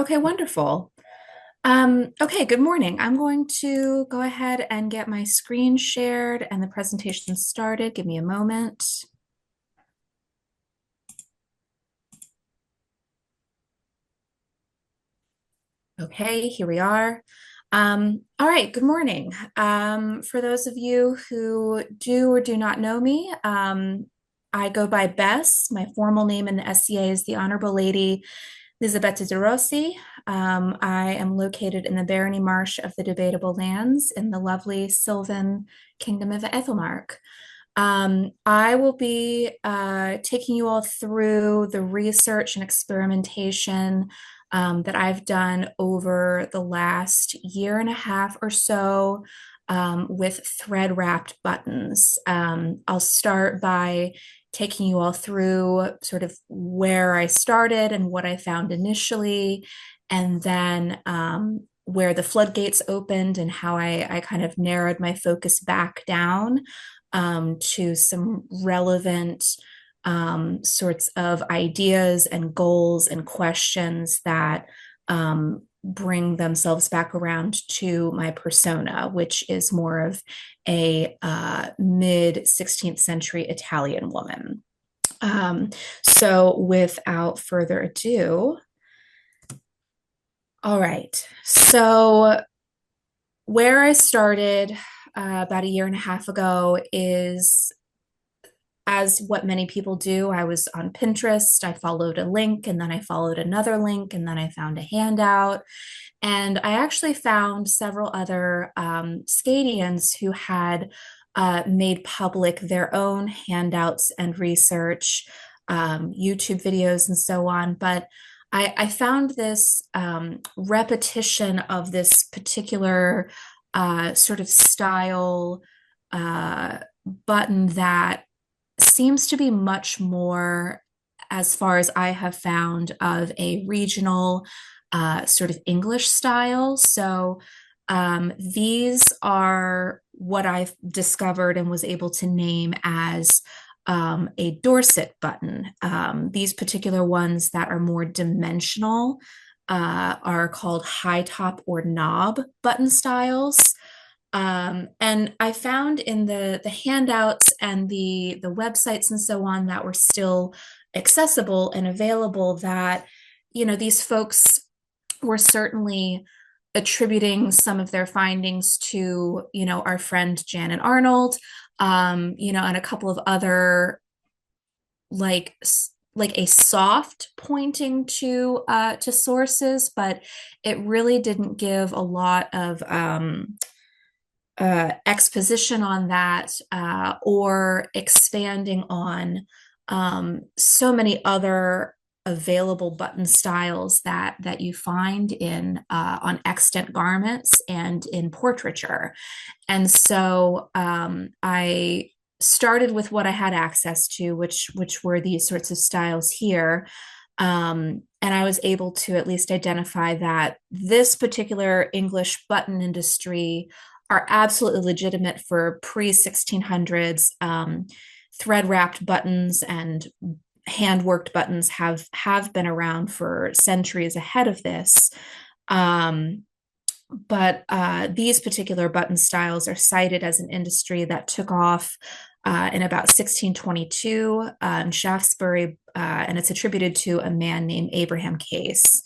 Okay, wonderful. Okay, good morning. I'm going to go ahead and get my screen shared and the presentation started. Give me a moment. Okay, here we are. All right, good morning. For those of you who do or do not know me, I go by Bess. My formal name in the SCA is the Honorable Lady Lisabetta di Rossi. I am located in the Barony Marsh of the Debatable Lands in the lovely Sylvan Kingdom of AEthemearc. I will be taking you all through the research and experimentation that I've done over the last year and a half or so with thread wrapped buttons. I'll start by taking you all through sort of where I started and what I found initially, and then where the floodgates opened and how I kind of narrowed my focus back down to some relevant sorts of ideas and goals and questions that bring themselves back around to my persona, which is more of a mid 16th century Italian woman. Um, so, without further ado, all right. So, where I started about a year and a half ago is as what many people do. I was on Pinterest. I followed a link and then I followed another link and then I found a handout. And I actually found several other Scadians who had made public their own handouts and research, YouTube videos, and so on. But I found this repetition of this particular sort of style uh, button that seems to be much more, as far as I have found, of a regional sort of English style. So these are what I've discovered and was able to name as a Dorset button. These particular ones that are more dimensional are called high top or knob button styles. And I found in the handouts and the websites and so on that were still accessible and available that, these folks were certainly attributing some of their findings to, our friend Janet Arnold, and a couple of other like like a soft pointing to sources, but it really didn't give a lot of exposition on that or expanding on so many other available button styles that you find in on extant garments and in portraiture. And so I started with what I had access to, which were these sorts of styles here. And I was able to at least identify that this particular English button industry are absolutely legitimate for pre 1600s. Thread wrapped buttons and hand worked buttons have been around for centuries ahead of this. But these particular button styles are cited as an industry that took off in about 1622 in Shaftesbury, and it's attributed to a man named Abraham Case.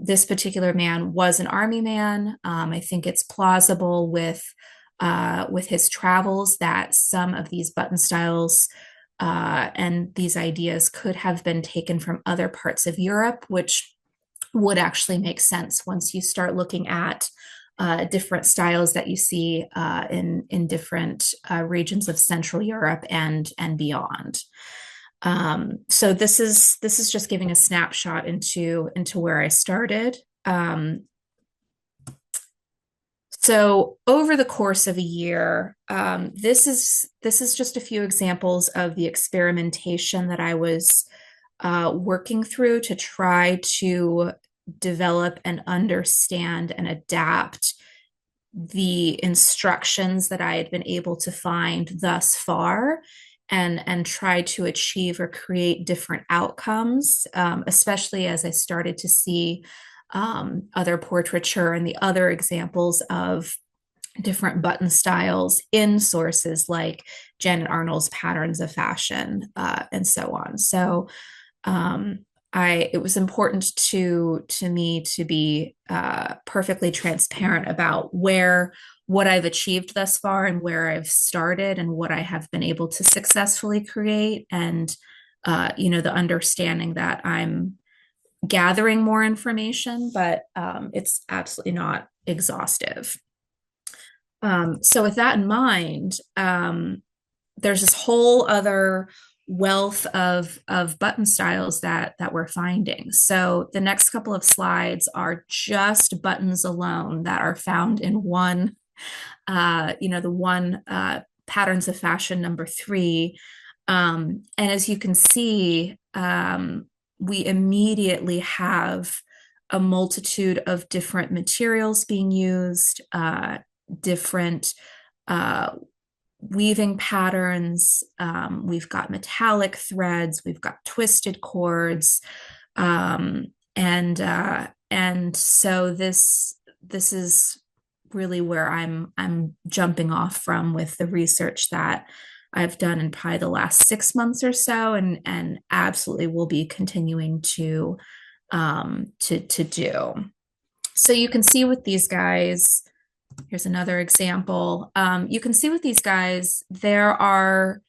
This particular man was an army man. I think it's plausible with his travels that some of these button styles and these ideas could have been taken from other parts of Europe, which would actually make sense once you start looking at different styles that you see in different regions of Central Europe and beyond. So this is just giving a snapshot into where I started. So over the course of a year, this is just a few examples of the experimentation that I was working through to try to develop and understand and adapt the instructions that I had been able to find thus far and try to achieve or create different outcomes, especially as I started to see other portraiture, and the other examples of different button styles in sources like Janet Arnold's Patterns of Fashion, and so on. So um, it was important to me to be perfectly transparent about what I've achieved thus far and where I've started and what I have been able to successfully create, and the understanding that I'm gathering more information, but it's absolutely not exhaustive. So with that in mind, there's this whole other wealth of button styles that we're finding. So the next couple of slides are just buttons alone that are found in the one Patterns of Fashion number 3. And as you can see, we immediately have a multitude of different materials being used, different uh, weaving patterns. We've got metallic threads, we've got twisted cords, and so this is really where I'm jumping off from with the research that I've done in probably the last 6 months or so, and absolutely will be continuing to do. So you can see with these guys, here's another example. You can see with these guys, there are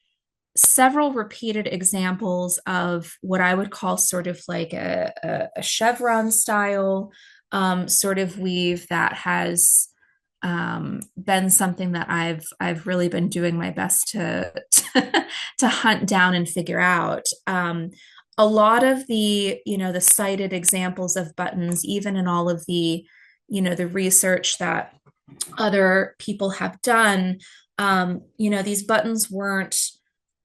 several repeated examples of what I would call sort of like a chevron style sort of weave that has been something that I've really been doing my best to hunt down and figure out. A lot of the cited examples of buttons, even in all of the research that other people have done, these buttons weren't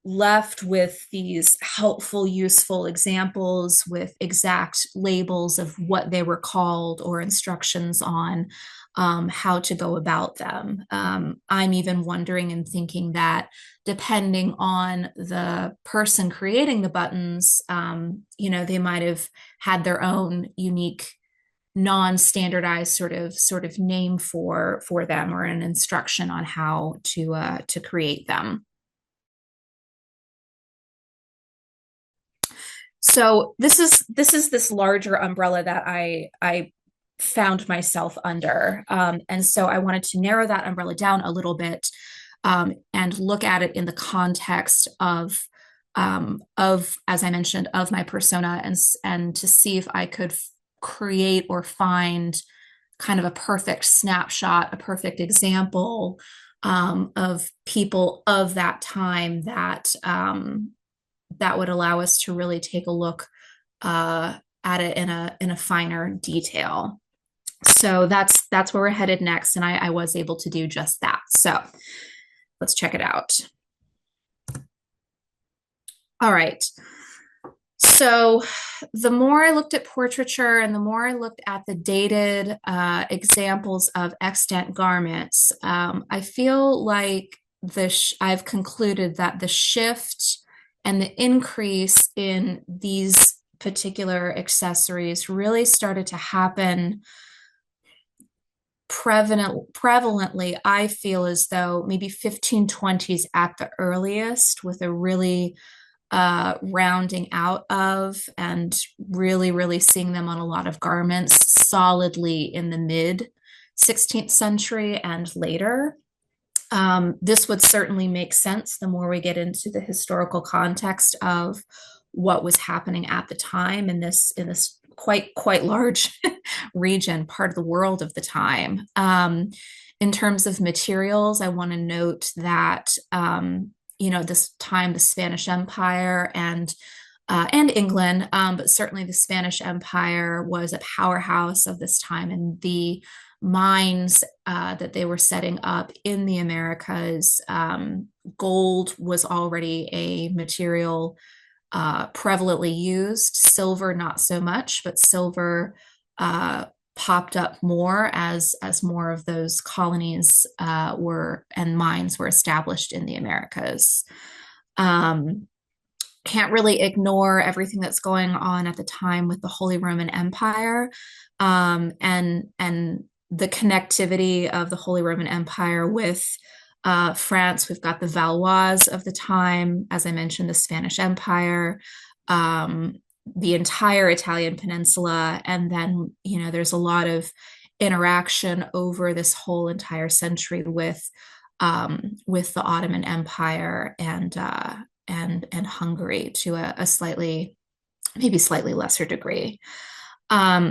left with these helpful, useful examples with exact labels of what they were called or instructions on how to go about them. I'm even wondering and thinking that depending on the person creating the buttons, they might have had their own unique non-standardized sort of name for them, or an instruction on how to create them. So this larger umbrella that I found myself under, and so I wanted to narrow that umbrella down a little bit, and look at it in the context of, as I mentioned, of my persona, and to see if I could create or find kind of a perfect snapshot, a perfect example of people of that time that would allow us to really take a look at it in a finer detail. So that's where we're headed next, and I was able to do just that. So let's check it out. All right. So the more I looked at portraiture and the more I looked at the dated examples of extant garments, I feel like I've concluded that the shift and the increase in these particular accessories really started to happen prevalently. I feel as though maybe 1520s at the earliest, with a really rounding out of, and really, really seeing them on a lot of garments solidly in the mid 16th century and later. This would certainly make sense the more we get into the historical context of what was happening at the time in this quite large region, part of the world of the time. In terms of materials, I want to note that this time the Spanish Empire and England, but certainly the Spanish Empire was a powerhouse of this time, and the mines that they were setting up in the Americas, gold was already a material prevalently used. Silver, not so much, but silver popped up more as more of those colonies and mines were established in the Americas. can't really ignore everything that's going on at the time with the Holy Roman Empire, and the connectivity of the Holy Roman Empire with France. We've got the Valois of the time, as I mentioned, the Spanish Empire, um, the entire Italian peninsula, and then there's a lot of interaction over this whole entire century with the Ottoman Empire and Hungary to a slightly, maybe slightly lesser degree.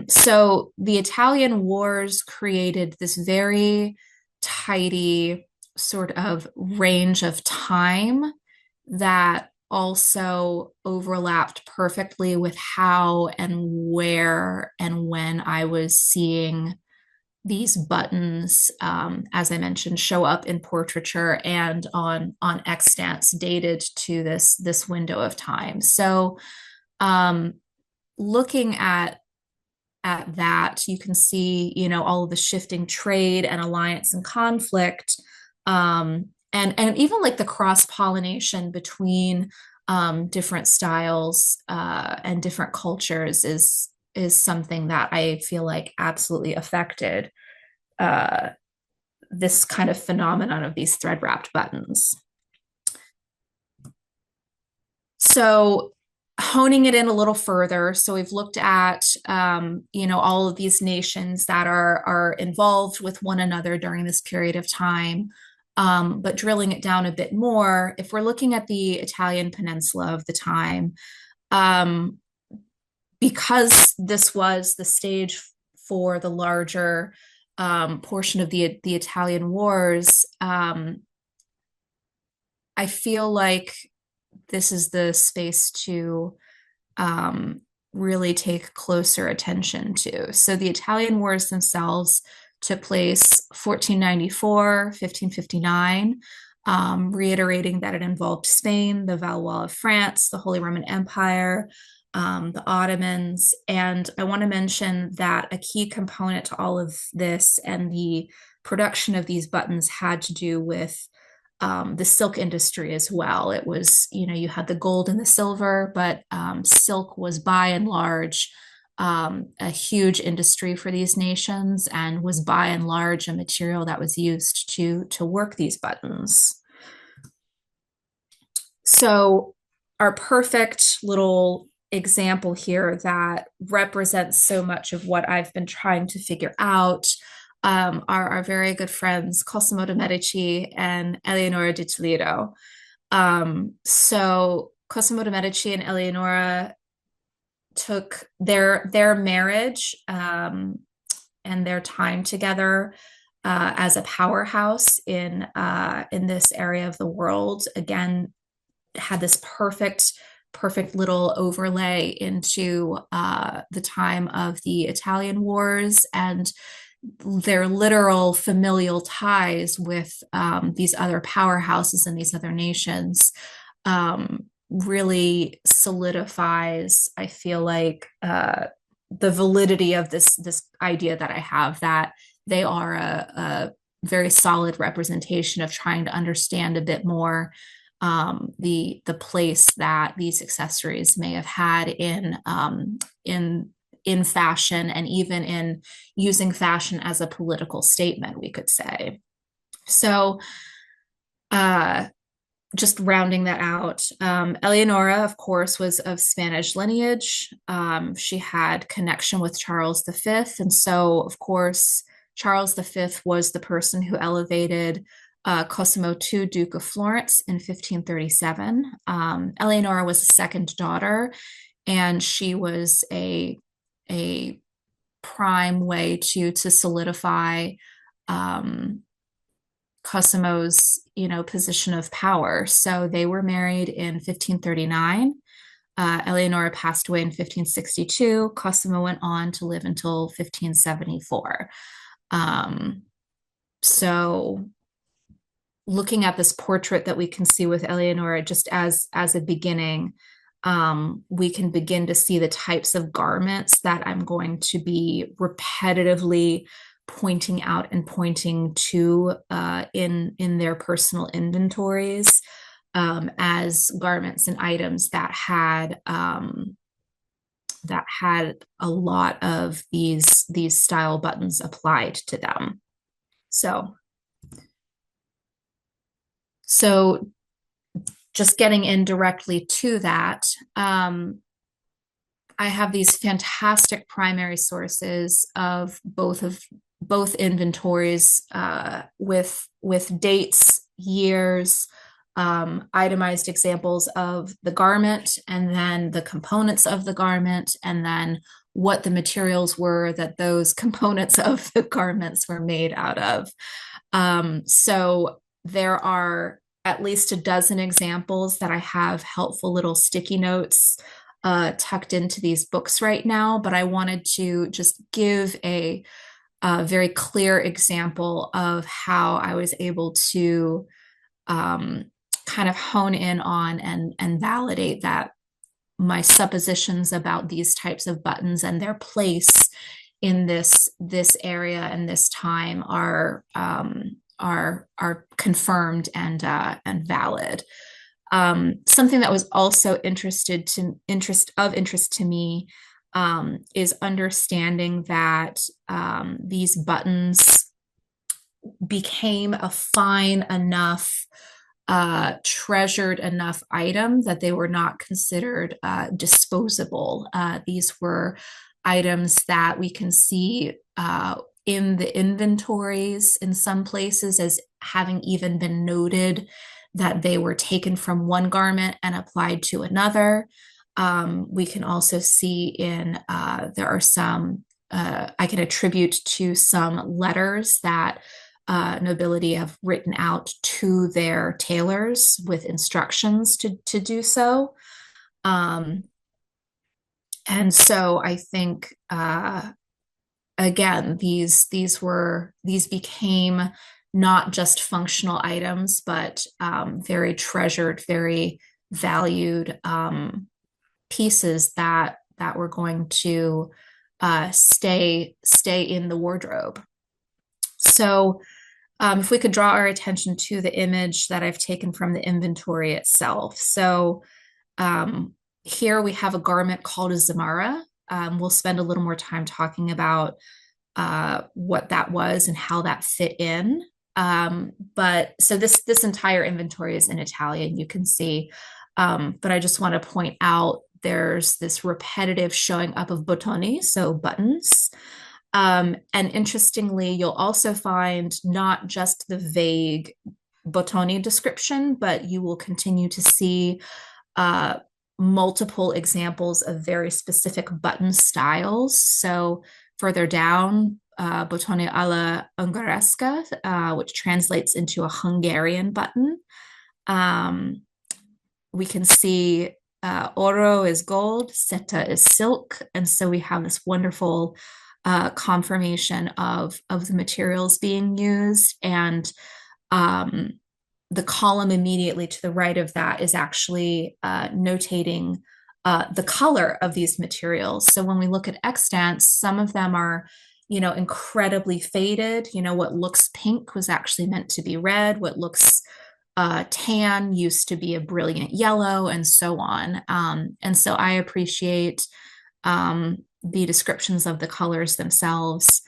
So the Italian wars created this very tidy sort of range of time that also overlapped perfectly with how and where and when I was seeing these buttons, as I mentioned, show up in portraiture and on extants dated to this window of time. So, um, looking at that, you can see, all of the shifting trade and alliance and conflict, and even like the cross pollination between different styles and different cultures is something that I feel like absolutely affected uh, this kind of phenomenon of these thread wrapped buttons. So honing it in a little further, so we've looked at all of these nations that are involved with one another during this period of time. But drilling it down a bit more, if we're looking at the Italian peninsula of the time, um, because this was the stage for the larger portion of the Italian wars, I feel like this is the space to really take closer attention to. So the Italian wars themselves took place 1494, 1559, reiterating that it involved Spain, the Valois of France, the Holy Roman Empire, the Ottomans. And I want to mention that a key component to all of this and the production of these buttons had to do with the silk industry as well. It was, you had the gold and the silver, but silk was by and large a huge industry for these nations and was by and large a material that was used to work these buttons. So our perfect little example here that represents so much of what I've been trying to figure out are our very good friends Cosimo de' Medici and Eleonora di Toledo. So Cosimo de' Medici and Eleonora took their marriage and their time together as a powerhouse in this area of the world. Again, had this perfect little overlay into the time of the Italian wars and their literal familial ties with these other powerhouses and these other nations really solidifies, I feel like, the validity of this idea that I have that they are a very solid representation of trying to understand a bit more the place that these accessories may have had in fashion and even in using fashion as a political statement, we could say. So, just rounding that out, Eleonora, of course, was of Spanish lineage. She had connection with Charles V. And so, of course, Charles V was the person who elevated Cosimo to Duke of Florence in 1537. Eleonora was a second daughter, and she was a prime way to solidify Cosimo's position of power. So they were married in 1539. Eleonora passed away in 1562. Cosimo went on to live until 1574. So looking at this portrait that we can see with Eleonora just as a beginning, we can begin to see the types of garments that I'm going to be repetitively pointing out and pointing to in their personal inventories. as garments and items that had a lot of these style buttons applied to them. So so just getting in directly to that, I have these fantastic primary sources of both inventories with dates, years, itemized examples of the garment, and then the components of the garment, and then what the materials were that those components of the garments were made out of. So there are at least a dozen examples that I have helpful little sticky notes tucked into these books right now, but I wanted to just give a very clear example of how I was able to kind of hone in on and validate that my suppositions about these types of buttons and their place in this area and this time are confirmed and valid. Something that was also interest to me is understanding that these buttons became a fine enough, treasured enough item that they were not considered disposable. These were items that we can see in the inventories in some places as having even been noted that they were taken from one garment and applied to another. We can also see there are some, I can attribute to some letters that nobility have written out to their tailors with instructions to do so. And so I think, again, these became not just functional items, but very treasured, very valued pieces that were going to stay in the wardrobe. So if we could draw our attention to the image that I've taken from the inventory itself. So here we have a garment called a zamara. We'll spend a little more time talking about what that was and how that fit in. But so this entire inventory is in Italian, you can see. But I just want to point out there's this repetitive showing up of bottoni, so buttons. And interestingly, you'll also find not just the vague bottoni description, but you will continue to see multiple examples of very specific button styles. So further down, bottone alla ungaresca, which translates into a Hungarian button. We can see oro is gold, seta is silk, and so we have this wonderful confirmation of the materials being used. And the column immediately to the right of that is actually notating the color of these materials. So when we look at extants, some of them are, incredibly faded. What looks pink was actually meant to be red. What looks tan used to be a brilliant yellow, and so on. And so I appreciate the descriptions of the colors themselves.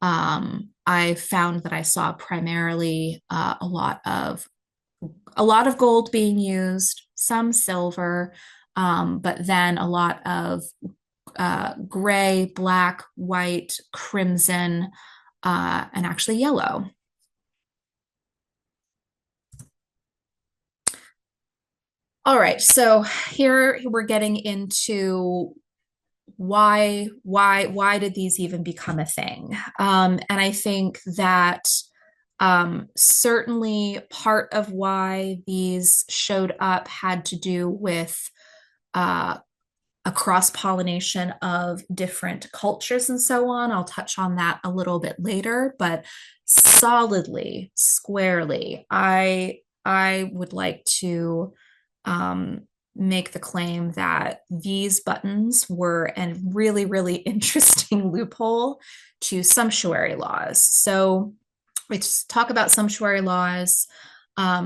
I found that I saw primarily a lot of gold being used, some silver, but then a lot of gray, black, white, crimson, and actually yellow. All right, so here we're getting into why did these even become a thing? And I think that certainly part of why these showed up had to do with a cross-pollination of different cultures and so on. I'll touch on that a little bit later, but solidly, squarely, I would like to make the claim that these buttons were a really, really interesting loophole to sumptuary laws. So let's talk about sumptuary laws.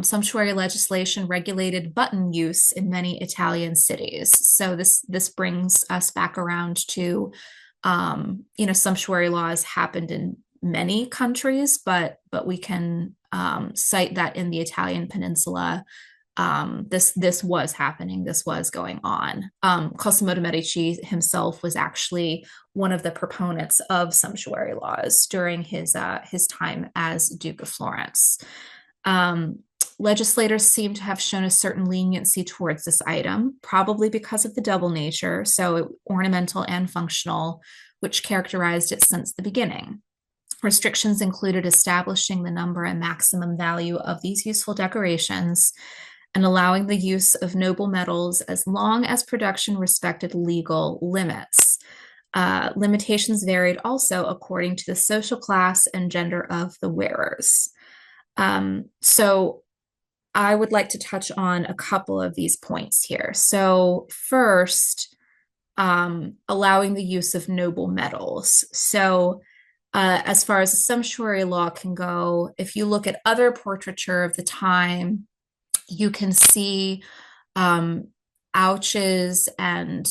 sumptuary legislation regulated button use in many Italian cities. So this brings us back around to, sumptuary laws happened in many countries, but we can cite that in the Italian peninsula, this was happening, this was going on. Cosimo de' Medici himself was actually one of the proponents of sumptuary laws during his time as Duke of Florence. Um, Legislators seem to have shown a certain leniency towards this item, probably because of the double nature, so ornamental and functional, which characterized it since the beginning. Restrictions included establishing the number and maximum value of these useful decorations and allowing the use of noble metals as long as production respected legal limits. Limitations varied also according to the social class and gender of the wearers. So I would like to touch on a couple of these points here. So first, allowing the use of noble metals. So as far as the sumptuary law can go, if you look at other portraiture of the time, you can see ouches and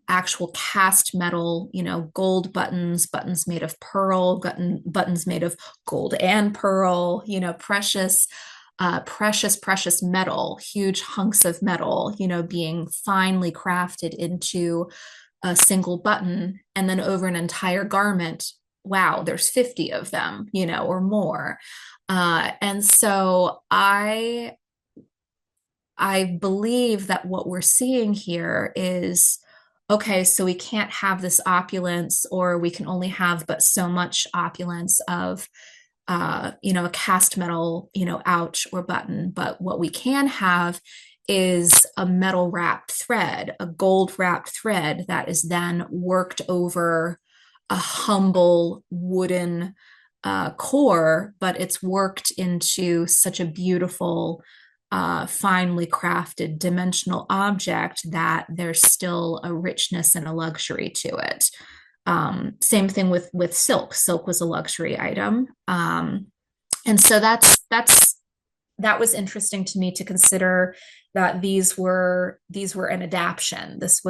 actual cast metal, gold buttons, buttons made of pearl, buttons made of gold and pearl, precious metal, huge hunks of metal, being finely crafted into a single button, and then over an entire garment. Wow, there's 50 of them, or more. And so I believe that what we're seeing here is, okay, so we can't have this opulence, or we can only have but so much opulence of, a cast metal, ouch or button. But what we can have is a metal wrapped thread, a gold wrapped thread that is then worked over a humble wooden core, but it's worked into such a beautiful, finely crafted dimensional object that there's still a richness and a luxury to it. Same thing with silk. Silk was a luxury item, and so that was interesting to me to consider that these were an adaptation. This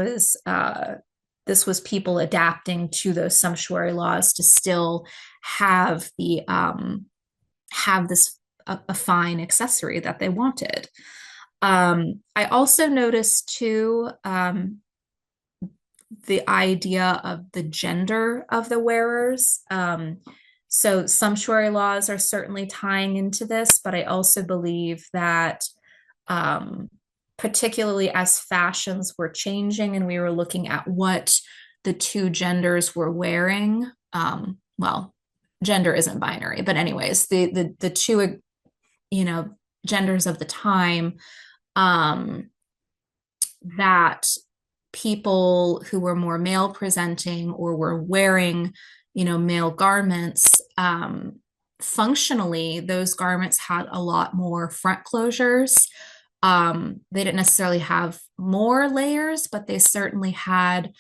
was people adapting to those sumptuary laws to still have the have this a fine accessory that they wanted. I also noticed too, the idea of the gender of the wearers. So sumptuary laws are certainly tying into this, but I also believe that, particularly as fashions were changing and we were looking at what the two genders were wearing, well, gender isn't binary, but anyways, the two, genders of the time, that people who were more male presenting or were wearing, male garments, functionally, those garments had a lot more front closures. They didn't necessarily have more layers, but they certainly had,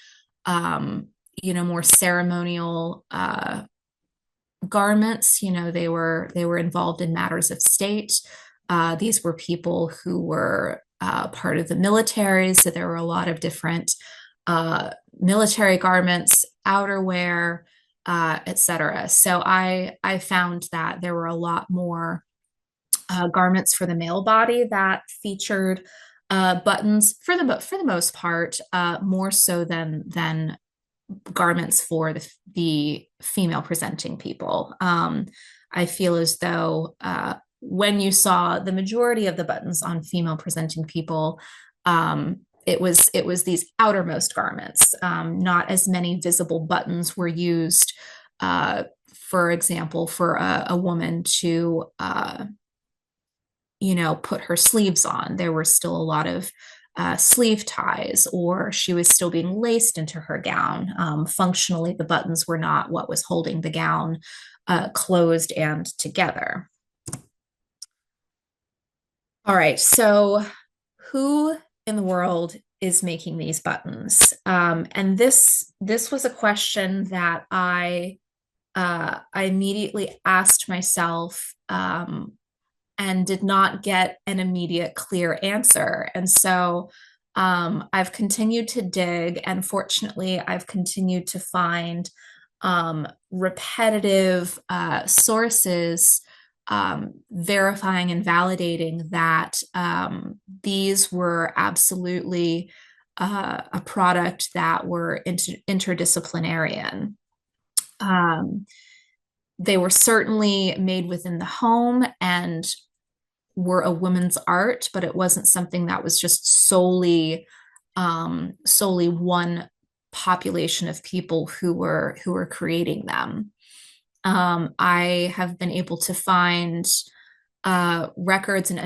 more ceremonial garments. They were involved in matters of state. These were people who were part of the military, so there were a lot of different military garments, outerwear, etc. So I found that there were a lot more garments for the male body that featured buttons for the most part, more so than garments for the female presenting people. I feel as though when you saw the majority of the buttons on female presenting people, it was these outermost garments. Not as many visible buttons were used, for example, for a woman to put her sleeves on. There were still a lot of sleeve ties, or she was still being laced into her gown. Functionally, the buttons were not what was holding the gown closed and together. All right, so who in the world is making these buttons? And this was a question that I immediately asked myself, and did not get an immediate clear answer. And so I've continued to dig, and fortunately, I've continued to find repetitive sources verifying and validating that these were absolutely a product that were interdisciplinarian. Um, they were certainly made within the home and were a woman's art, but it wasn't something that was just solely one population of people who were creating them. I have been able to find records and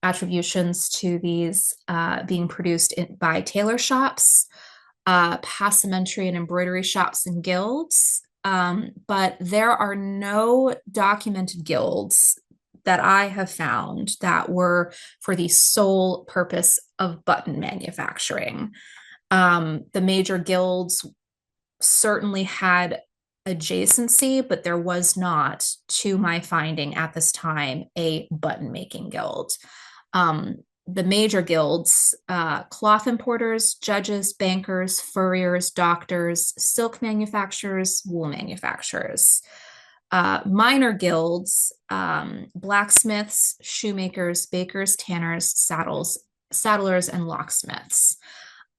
attributions to these being produced by tailor shops, passementery and embroidery shops and guilds. But there are no documented guilds that I have found that were for the sole purpose of button manufacturing. The major guilds certainly had adjacency, but there was not, to my finding at this time, a button making guild. Um, the major guilds, cloth importers, judges, bankers, furriers, doctors, silk manufacturers, wool manufacturers. Minor guilds, blacksmiths, shoemakers, bakers, tanners, saddlers, and locksmiths.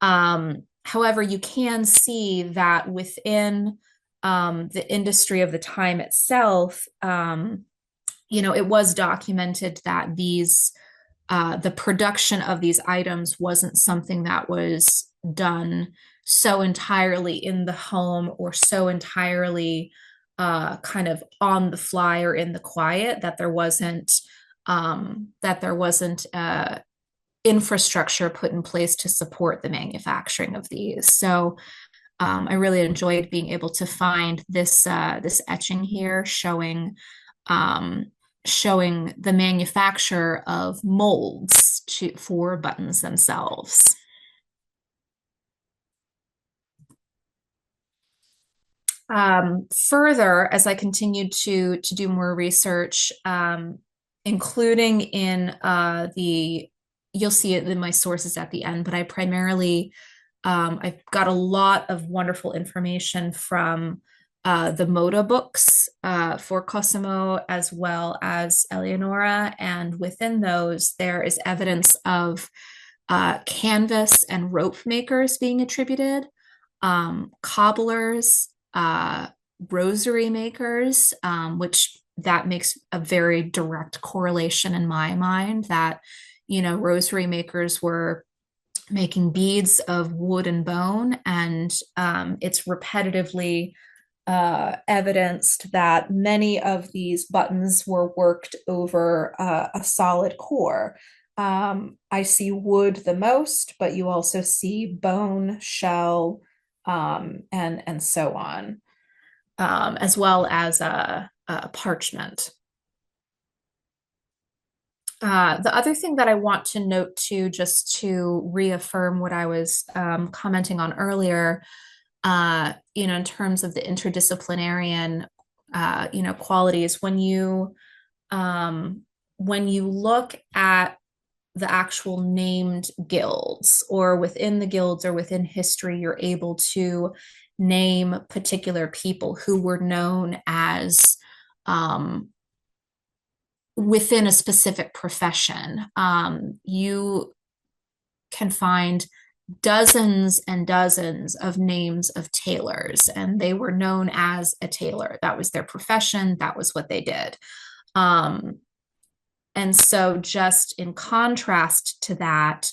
However, you can see that within the industry of the time itself, it was documented that the production of these items wasn't something that was done so entirely in the home or so entirely kind of on the fly or in the quiet, that there wasn't infrastructure put in place to support the manufacturing of these. So I really enjoyed being able to find this etching here showing the manufacture of molds for buttons themselves. Further, as I continued to do more research, including in you'll see it in my sources at the end, but I've got a lot of wonderful information from the Moda books for Cosimo as well as Eleonora. And within those, there is evidence of canvas and rope makers being attributed, cobblers, rosary makers, which that makes a very direct correlation in my mind that, rosary makers were making beads of wood and bone, and it's repetitively evidenced that many of these buttons were worked over a solid core. I see wood the most, but you also see bone, shell, and so on, as well as parchment. The other thing that I want to note too, just to reaffirm what I was commenting on earlier, in terms of the interdisciplinarian, qualities, when you look at the actual named guilds, or within the guilds or within history, you're able to name particular people who were known as within a specific profession. You can find dozens and dozens of names of tailors, and they were known as a tailor. That was their profession. That was what they did. And so just in contrast to that,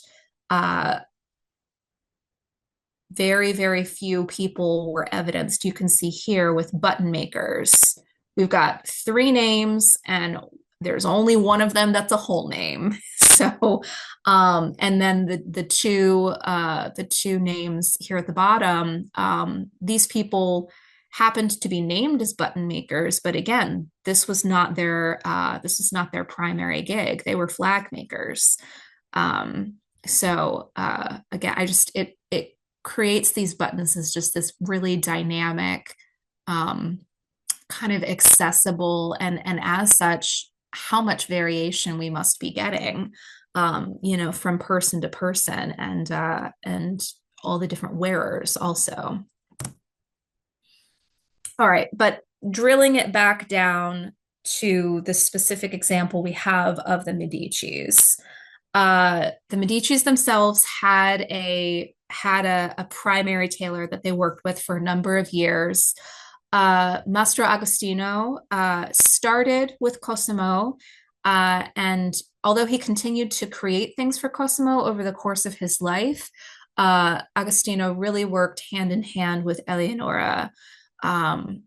very, very few people were evidenced. You can see here with button makers, we've got 3 names, and there's only one of them that's a whole name. So, and then the two names here at the bottom, these people happened to be named as button makers, but again, this was not their primary gig. They were flag makers. So again, it creates these buttons as just this really dynamic, kind of accessible, and as such, how much variation we must be getting, from person to person, and all the different wearers also. All right, but drilling it back down to the specific example we have of the Medicis. The Medicis themselves had a primary tailor that they worked with for a number of years. Mastro Agostino started with Cosimo, and although he continued to create things for Cosimo over the course of his life, Agostino really worked hand in hand with Eleonora. Um,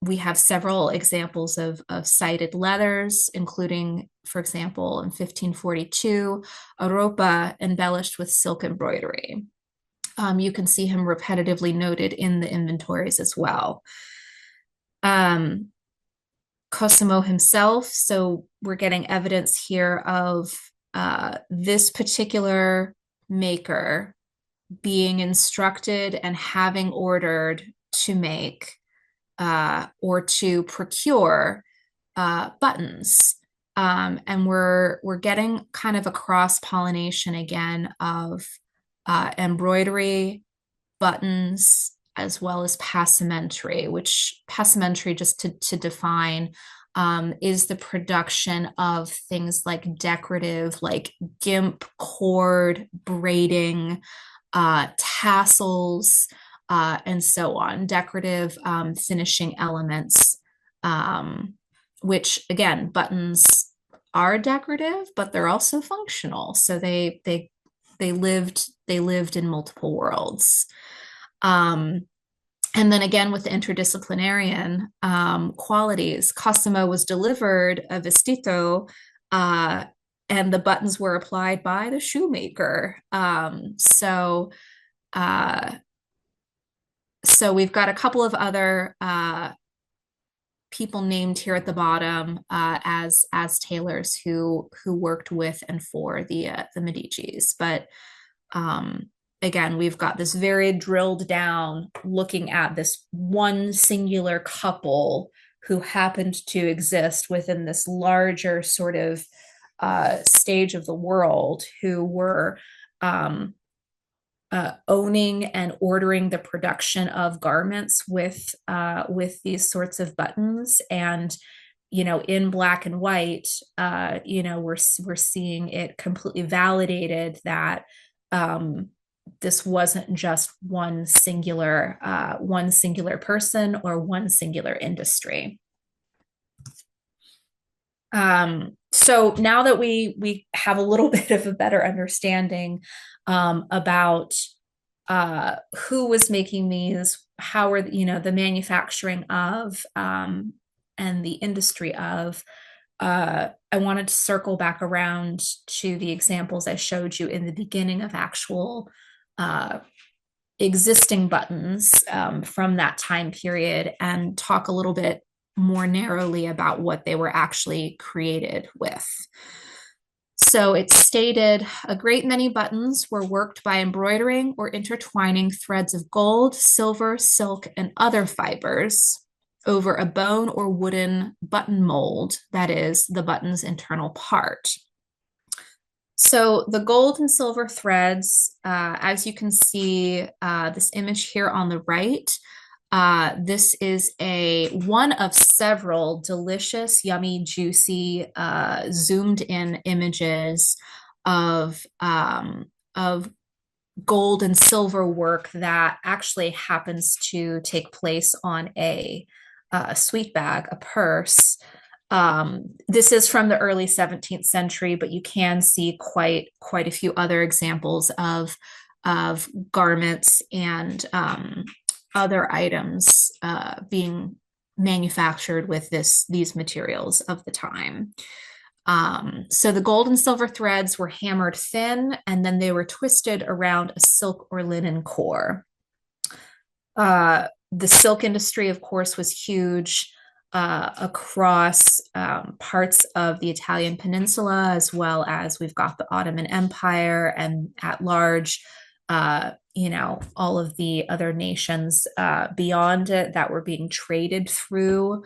we have several examples of cited leathers, including, for example, in 1542, a ropa embellished with silk embroidery. You can see him repetitively noted in the inventories as well. Um, Cosimo himself, so we're getting evidence here of this particular maker being instructed and having ordered to make or to procure buttons. And we're getting kind of a cross pollination again of embroidery, buttons, as well as passementerie, which passementerie, just to define, is the production of things like decorative, like gimp, cord, braiding, tassels, and so on, decorative finishing elements, which again, buttons are decorative, but they're also functional. So they lived in multiple worlds. Um, and then again, with the interdisciplinarian qualities, Cosimo was delivered a vestito, and the buttons were applied by the shoemaker. Uh, so we've got a couple of other people named here at the bottom as tailors who worked with and for the Medicis. But again, we've got this very drilled down looking at this one singular couple who happened to exist within this larger sort of stage of the world, who were owning and ordering the production of garments with these sorts of buttons. And in black and white, we're seeing it completely validated that this wasn't just one singular person or one singular industry. So now that we have a little bit of a better understanding about who was making these, how are the manufacturing of and the industry of, I wanted to circle back around to the examples I showed you in the beginning of actual existing buttons from that time period, and talk a little bit more narrowly about what they were actually created with. So it's stated a great many buttons were worked by embroidering or intertwining threads of gold, silver, silk, and other fibers over a bone or wooden button mold, that is, the button's internal part. So the gold and silver threads, as you can see, this image here on the right, this is one of several delicious, yummy, juicy, zoomed in images of gold and silver work that actually happens to take place on a sweet bag, a purse. This is from the early 17th century, but you can see quite a few other examples of garments and other items being manufactured with these materials of the time. So the gold and silver threads were hammered thin, and then they were twisted around a silk or linen core. The silk industry, of course, was huge across parts of the Italian peninsula, as well as we've got the Ottoman Empire, and at large, all of the other nations beyond it that were being traded through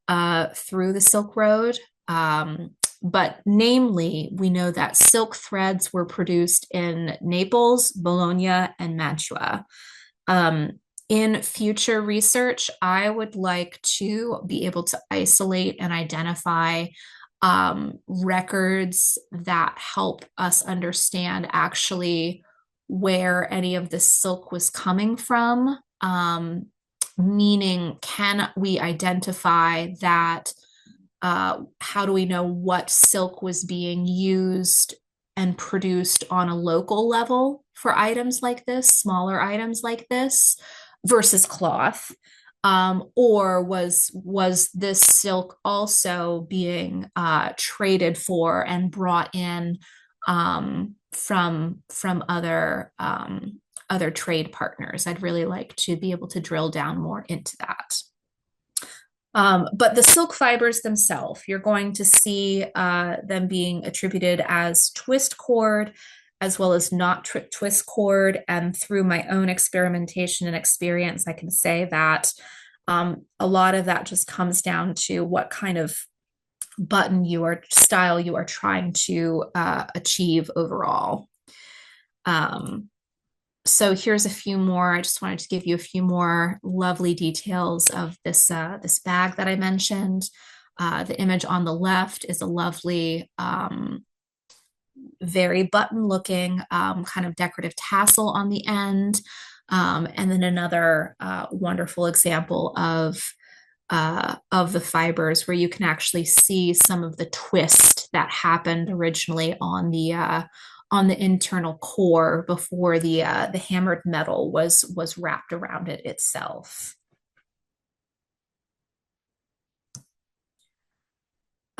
the Silk Road. But namely, we know that silk threads were produced in Naples, Bologna, and Mantua. Um, in future research, I would like to be able to isolate and identify records that help us understand actually where any of the silk was coming from. Meaning, can we identify that? How do we know what silk was being used and produced on a local level for items like this, smaller items like this, versus cloth? Or was this silk also being traded for and brought in from other trade partners? I'd really like to be able to drill down more into that. But the silk fibers themselves, you're going to see them being attributed as twist cord, as well as not twist cord. And through my own experimentation and experience, I can say that a lot of that just comes down to what kind of button style you are trying to achieve overall. So here's a few more. I just wanted to give you a few more lovely details of this bag that I mentioned. The image on the left is a lovely, very button looking kind of decorative tassel on the end. And then another wonderful example of the fibers where you can actually see some of the twist that happened originally on the internal core before the hammered metal was wrapped around it itself.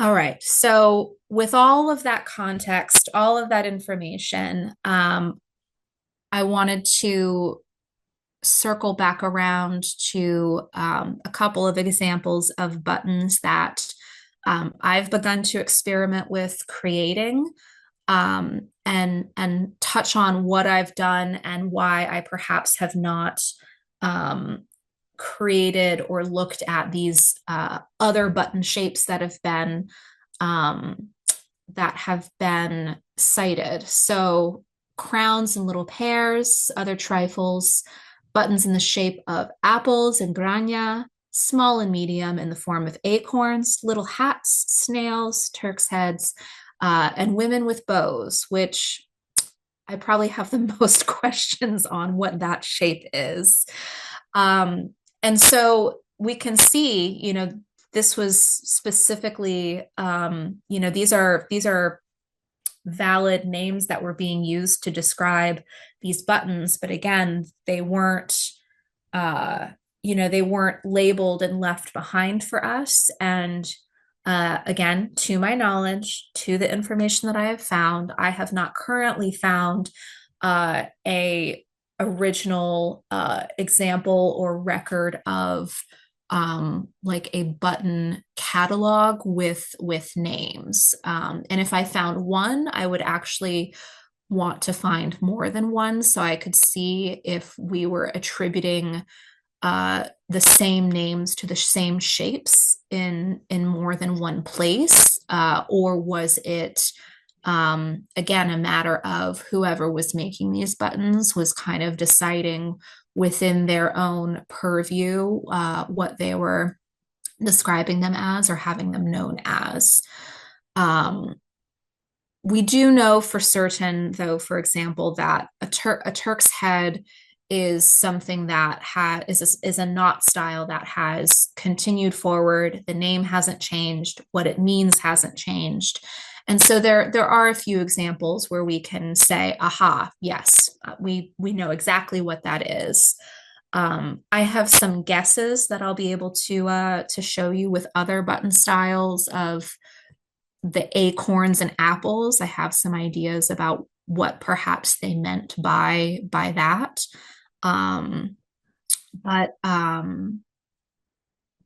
All right. So with all of that context, all of that information, I wanted to circle back around to a couple of examples of buttons that I've begun to experiment with creating, and touch on what I've done and why I perhaps have not created or looked at these other button shapes um, that have been cited. So crowns and little pears, other trifles, buttons in the shape of apples and grania, small and medium in the form of acorns, little hats, snails, Turk's heads, and women with bows, which I probably have the most questions on what that shape is. And so we can see, this was specifically, these are valid names that were being used to describe these buttons, but again, uh, they weren't labeled and left behind for us. And again, to my knowledge, to the information that I have found, I have not currently found a original example or record of like a button catalog with names. And if I found one, I would actually want to find more than one so I could see if we were attributing the same names to the same shapes in more than one place, or was it again a matter of whoever was making these buttons was kind of deciding within their own purview what they were describing them as or having them known as. Um, we do know for certain, though, for example, that a Turk's head is something that is a knot style that has continued forward. The name hasn't changed. What it means hasn't changed. And so there are a few examples where we can say, aha, yes, we know exactly what that is. I have some guesses that I'll be able to show you with other button styles of the acorns and apples. I have some ideas about what perhaps they meant by that. Um, but um,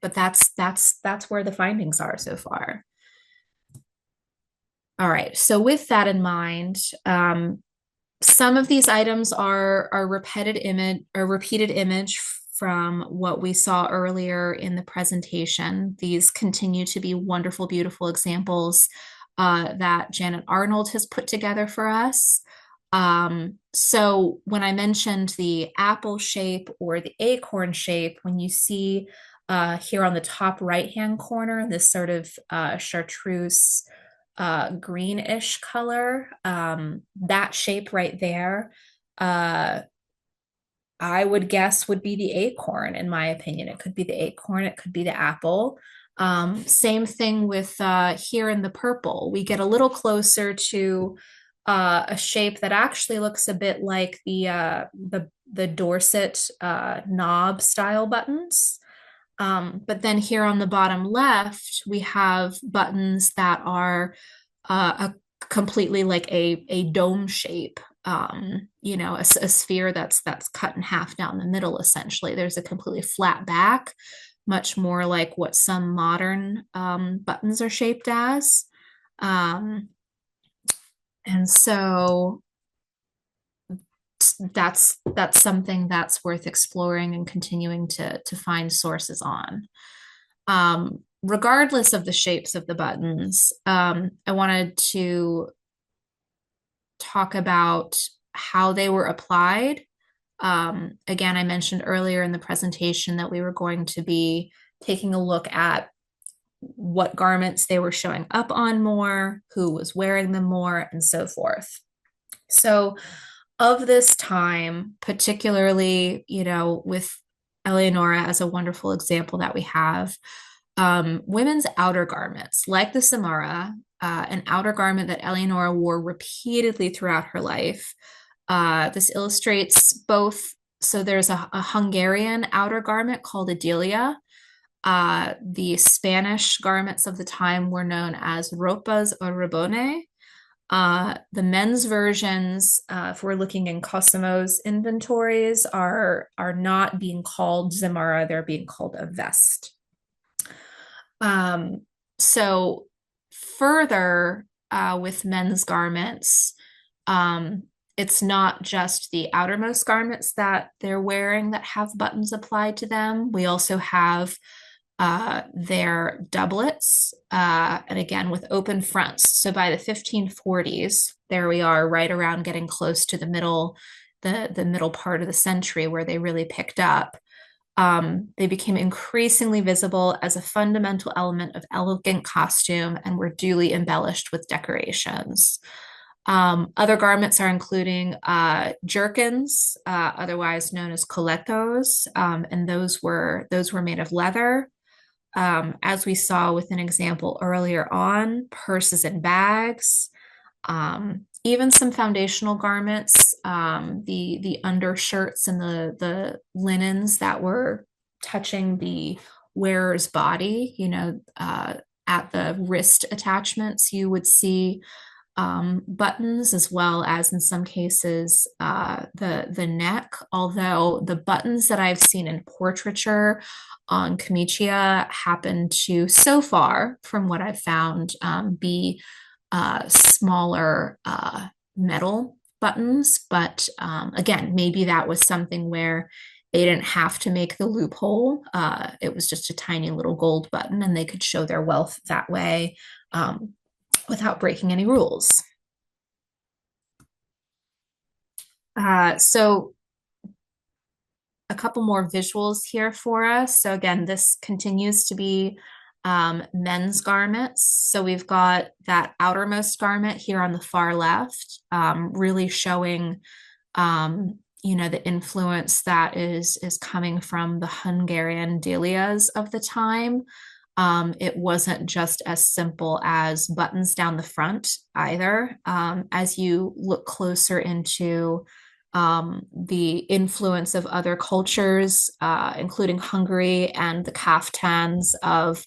but that's where the findings are so far. All right. So with that in mind, some of these items are repeated image from what we saw earlier in the presentation. These continue to be wonderful, beautiful examples that Janet Arnold has put together for us. So when I mentioned the apple shape or the acorn shape, when you see here on the top right-hand corner, this sort of chartreuse greenish color, that shape right there, I would guess would be the acorn, in my opinion. It could be the acorn, it could be the apple. Same thing with here in the purple. We get a little closer to a shape that actually looks a bit like the Dorset knob style buttons. But then here on the bottom left, we have buttons that are completely like a dome shape. A sphere that's cut in half down the middle, essentially. There's a completely flat back, much more like what some modern buttons are shaped as. And so that's something that's worth exploring and continuing to find sources on. Regardless of the shapes of the buttons, I wanted to talk about how they were applied. Again, I mentioned earlier in the presentation that we were going to be taking a look at what garments they were showing up on more, who was wearing them more, and so forth. So of this time, particularly, with Eleonora as a wonderful example that we have, women's outer garments, like the samara, an outer garment that Eleonora wore repeatedly throughout her life. This illustrates both. So there's a Hungarian outer garment called Adelia. The Spanish garments of the time were known as ropas or rebone. The men's versions, if we're looking in Cosimo's inventories, are not being called zamara, they're being called a vest. So further with men's garments, it's not just the outermost garments that they're wearing that have buttons applied to them. We also have their doublets, and again with open fronts. So by the 1540s, there we are, right around getting close to the middle part of the century where they really picked up. They became increasingly visible as a fundamental element of elegant costume and were duly embellished with decorations. Other garments are including jerkins, otherwise known as coletos, and those were made of leather. As we saw with an example earlier on, purses and bags, even some foundational garments, the undershirts and the linens that were touching the wearer's body, at the wrist attachments, you would see buttons, as well as in some cases the neck, although the buttons that I've seen in portraiture on m.k.a happen to, so far from what I've found, be smaller metal buttons. But again, maybe that was something where they didn't have to make the loophole. It was just a tiny little gold button and they could show their wealth that way, without breaking any rules. So a couple more visuals here for us. So again, this continues to be men's garments. So we've got that outermost garment here on the far left, really showing, the influence that is coming from the Hungarian dahlias of the time. It wasn't just as simple as buttons down the front either. As you look closer into the influence of other cultures, including Hungary and the kaftans of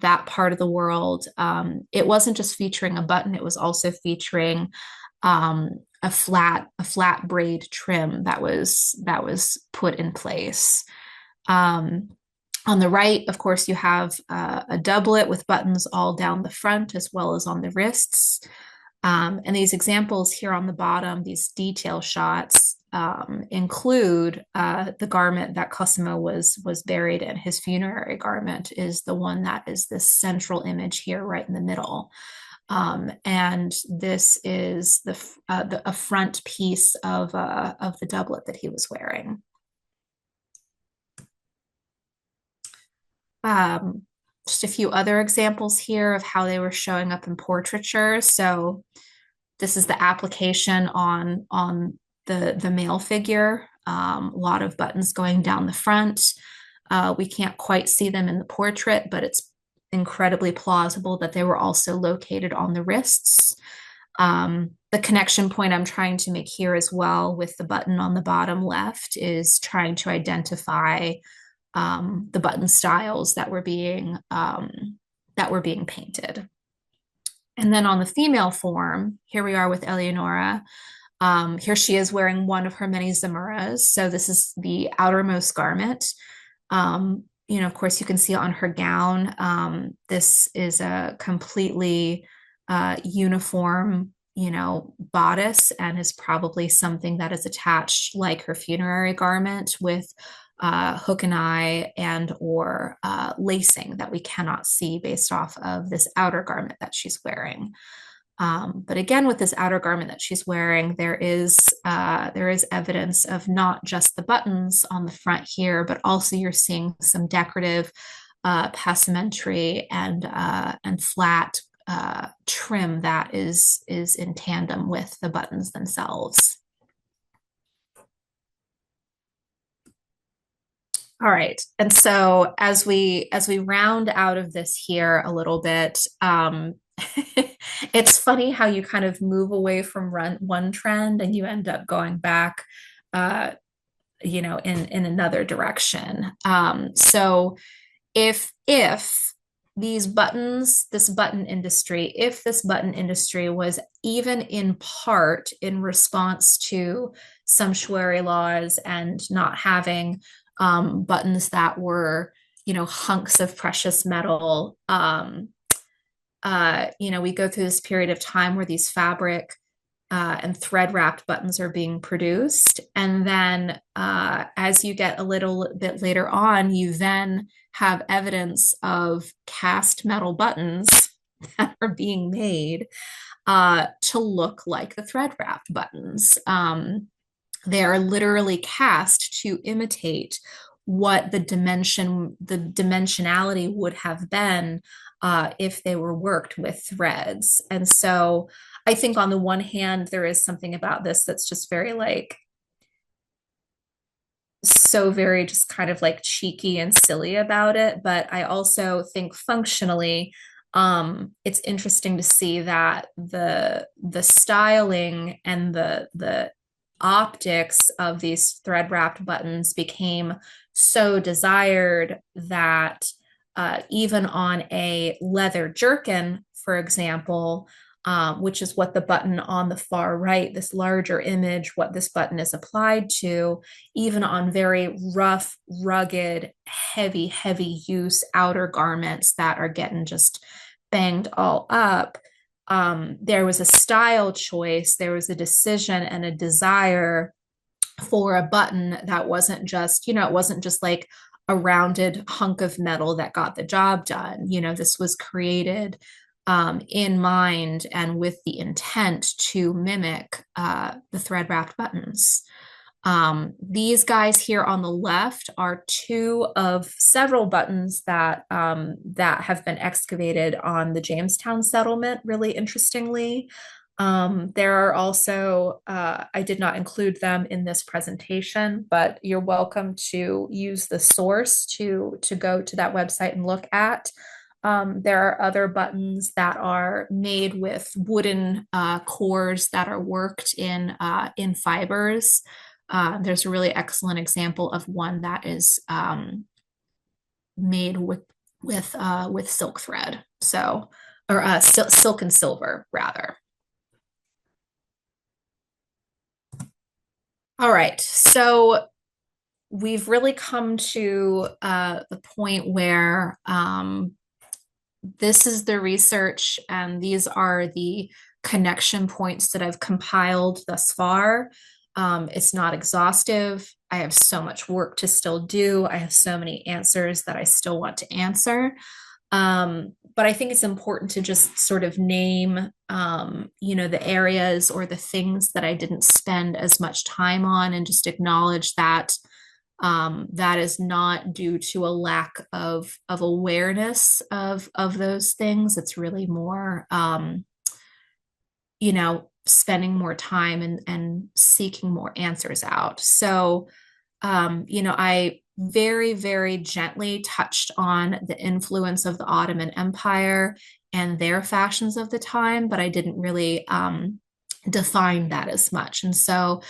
that part of the world, it wasn't just featuring a button; it was also featuring a flat braid trim that was put in place. On the right, of course, you have a doublet with buttons all down the front as well as on the wrists. And these examples here on the bottom, these detail shots, include the garment that Cosimo was buried in. His funerary garment is the one that is this central image here, right in the middle. And this is a front piece of the doublet that he was wearing. Um, just a few other examples here of how they were showing up in portraiture. So this is the application on the male figure. A lot of buttons going down the front. We can't quite see them in the portrait, but it's incredibly plausible that they were also located on the wrists. The connection point I'm trying to make here as well with the button on the bottom left is trying to identify the button styles that were being painted. And then on the female form, here we are with Eleonora. Here she is wearing one of her many zamuras. So this is the outermost garment. Of course, you can see on her gown, this is a completely uniform, bodice, and is probably something that is attached like her funerary garment with hook and eye and or lacing that we cannot see based off of this outer garment that she's wearing. But again, with this outer garment that she's wearing, there is evidence of not just the buttons on the front here, but also you're seeing some decorative passementerie and flat trim that is in tandem with the buttons themselves. All right. And so as we round out of this here a little bit, it's funny how you kind of move away from one trend and you end up going back, in another direction. So if these buttons, this button industry, if this button industry was even in part in response to sumptuary laws and not having buttons that were, hunks of precious metal. We go through this period of time where these fabric and thread wrapped buttons are being produced. And then as you get a little bit later on, you then have evidence of cast metal buttons that are being made to look like the thread wrapped buttons. They are literally cast to imitate what the dimensionality would have been if they were worked with threads. And so I think on the one hand, there is something about this that's just very very just kind of like cheeky and silly about it. But I also think functionally, it's interesting to see that the styling and the optics of these thread wrapped buttons became so desired that even on a leather jerkin, for example, which is what the button on the far right, this larger image, what this button is applied to, even on very rough, rugged, heavy use outer garments that are getting just banged all up. There was a style choice, there was a decision and a desire for a button that wasn't just, it wasn't just like a rounded hunk of metal that got the job done. This was created in mind and with the intent to mimic the thread wrapped buttons. These guys here on the left are two of several buttons that have been excavated on the Jamestown settlement, really interestingly. There are also, I did not include them in this presentation, but you're welcome to use the source to go to that website and look at. There are other buttons that are made with wooden cores that are worked in fibers. There's a really excellent example of one that is made with silk thread, or silk and silver rather. All right, so we've really come to the point where this is the research and these are the connection points that I've compiled thus far. It's not exhaustive. I have so much work to still do. I have so many answers that I still want to answer. But I think it's important to just sort of name, the areas or the things that I didn't spend as much time on, and just acknowledge that that is not due to a lack of awareness of those things. It's really more, spending more time and seeking more answers out. So, I very, very gently touched on the influence of the Ottoman Empire and their fashions of the time, but I didn't really define that as much. And so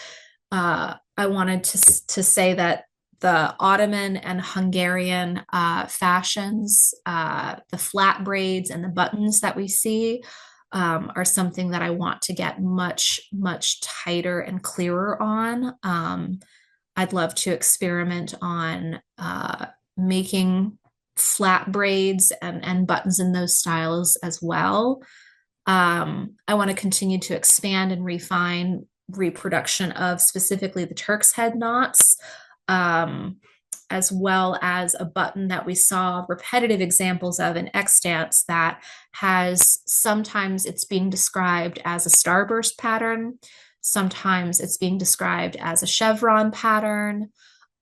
I wanted to say that the Ottoman and Hungarian fashions, the flat braids and the buttons that we see, are something that I want to get much, much tighter and clearer on. I'd love to experiment on making flat braids and buttons in those styles as well. I want to continue to expand and refine reproduction of specifically the Turk's head knots, as well as a button that we saw repetitive examples of in extants that has, sometimes it's being described as a starburst pattern, sometimes it's being described as a chevron pattern.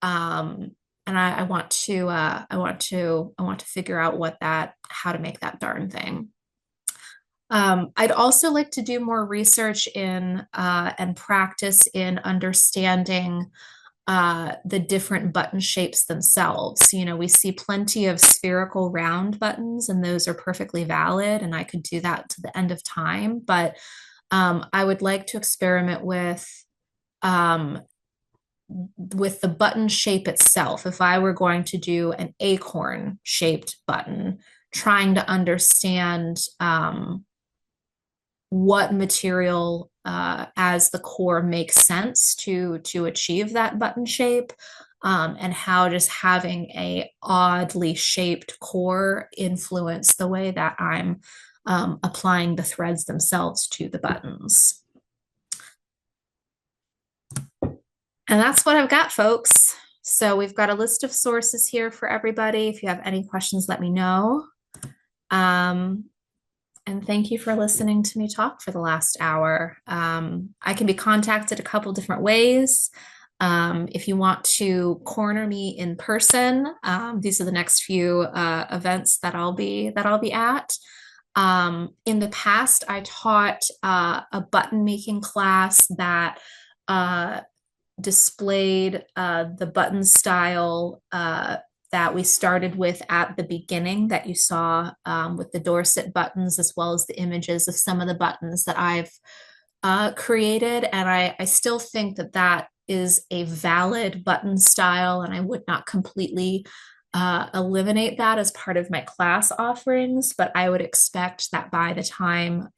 And I want to figure out how to make that darn thing. I'd also like to do more research in and practice in understanding the different button shapes themselves. We see plenty of spherical round buttons, and those are perfectly valid, and I could do that to the end of time. But I would like to experiment with the button shape itself. If I were going to do an acorn shaped button, trying to understand what material as the core makes sense to achieve that button shape, and how just having a oddly shaped core influence the way that I'm applying the threads themselves to the buttons. And that's what I've got, folks. So we've got a list of sources here for everybody. If you have any questions, let me know. And thank you for listening to me talk for the last hour. I can be contacted a couple different ways. If you want to corner me in person, these are the next few events that I'll be at. In the past, I taught a button making class that displayed the button style that we started with at the beginning that you saw, with the Dorset buttons, as well as the images of some of the buttons that I've created. And I still think that that is a valid button style, and I would not completely eliminate that as part of my class offerings, but I would expect that by the time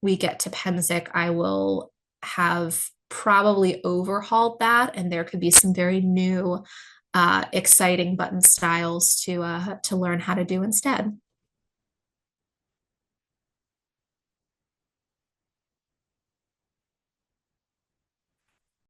we get to Penzic, I will have probably overhauled that, and there could be some very new exciting button styles to learn how to do instead.